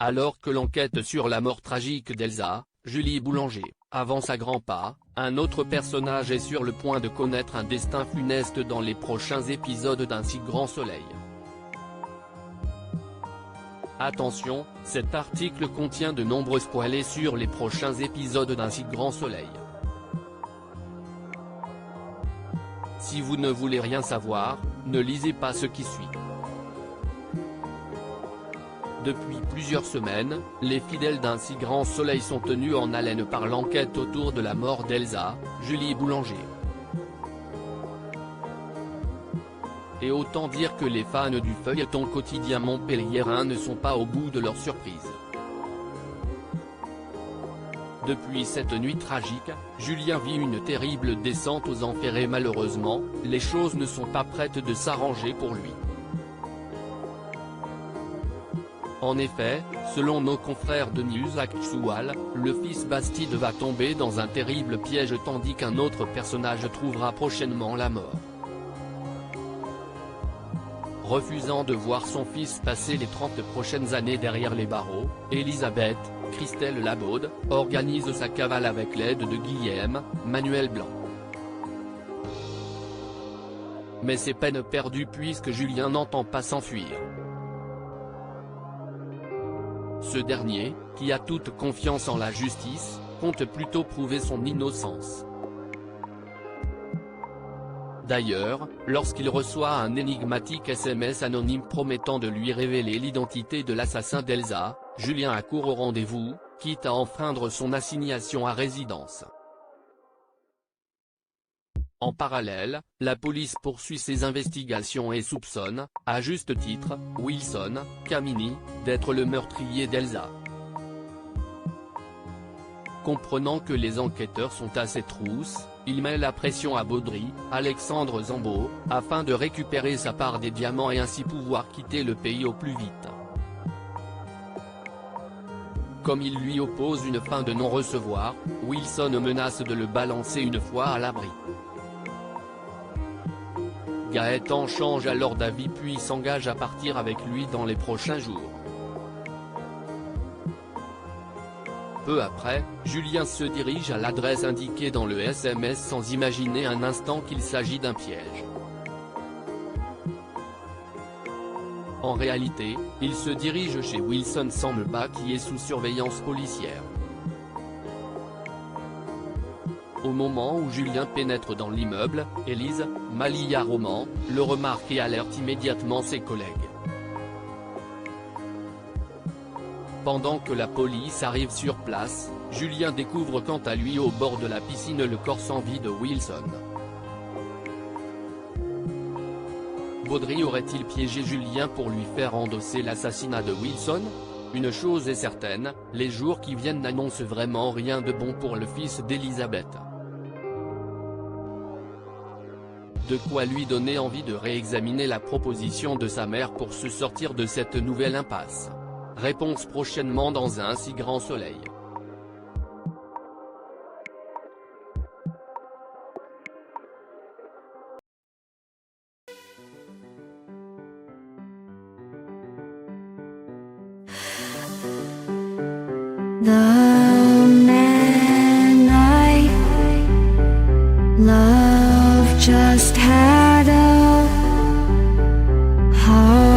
Alors que l'enquête sur la mort tragique d'Elsa, Julie Boulanger, avance à grands pas, un autre personnage est sur le point de connaître un destin funeste dans les prochains épisodes d'Un si grand soleil. Attention, cet article contient de nombreux spoilers sur les prochains épisodes d'Un si grand soleil. Si vous ne voulez rien savoir, ne lisez pas ce qui suit. Depuis plusieurs semaines, les fidèles d'Un si grand soleil sont tenus en haleine par l'enquête autour de la mort d'Elsa, Julie Boulanger. Et autant dire que les fans du feuilleton quotidien montpelliérain ne sont pas au bout de leur surprise. Depuis cette nuit tragique, Julien vit une terrible descente aux enfers et malheureusement, les choses ne sont pas prêtes de s'arranger pour lui. En effet, selon nos confrères de News Actual, le fils Bastide va tomber dans un terrible piège tandis qu'un autre personnage trouvera prochainement la mort. Refusant de voir son fils passer les 30 prochaines années derrière les barreaux, Elisabeth, Christelle Labaude, organise sa cavale avec l'aide de Guillaume, Manuel Blanc. Mais c'est peine perdue puisque Julien n'entend pas s'enfuir. Ce dernier, qui a toute confiance en la justice, compte plutôt prouver son innocence. D'ailleurs, lorsqu'il reçoit un énigmatique SMS anonyme promettant de lui révéler l'identité de l'assassin d'Elsa, Julien accourt au rendez-vous, quitte à enfreindre son assignation à résidence. En parallèle, la police poursuit ses investigations et soupçonne, à juste titre, Wilson Camini, d'être le meurtrier d'Elsa. Comprenant que les enquêteurs sont à ses trousses, il met la pression à Baudry, Alexandre Zambo, afin de récupérer sa part des diamants et ainsi pouvoir quitter le pays au plus vite. Comme il lui oppose une fin de non-recevoir, Wilson menace de le balancer une fois à l'abri. Gaëtan change alors d'avis puis s'engage à partir avec lui dans les prochains jours. Peu après, Julien se dirige à l'adresse indiquée dans le SMS sans imaginer un instant qu'il s'agit d'un piège. En réalité, il se dirige chez Wilson Samba qui est sous surveillance policière. Au moment où Julien pénètre dans l'immeuble, Élise, Malia Roman, le remarque et alerte immédiatement ses collègues. Pendant que la police arrive sur place, Julien découvre quant à lui au bord de la piscine le corps sans vie de Wilson. Baudry aurait-il piégé Julien pour lui faire endosser l'assassinat de Wilson? Une chose est certaine, les jours qui viennent n'annoncent vraiment rien de bon pour le fils d'Elisabeth. De quoi lui donner envie de réexaminer la proposition de sa mère pour se sortir de cette nouvelle impasse. Réponse prochainement dans Un si grand soleil. The man I love just had a heart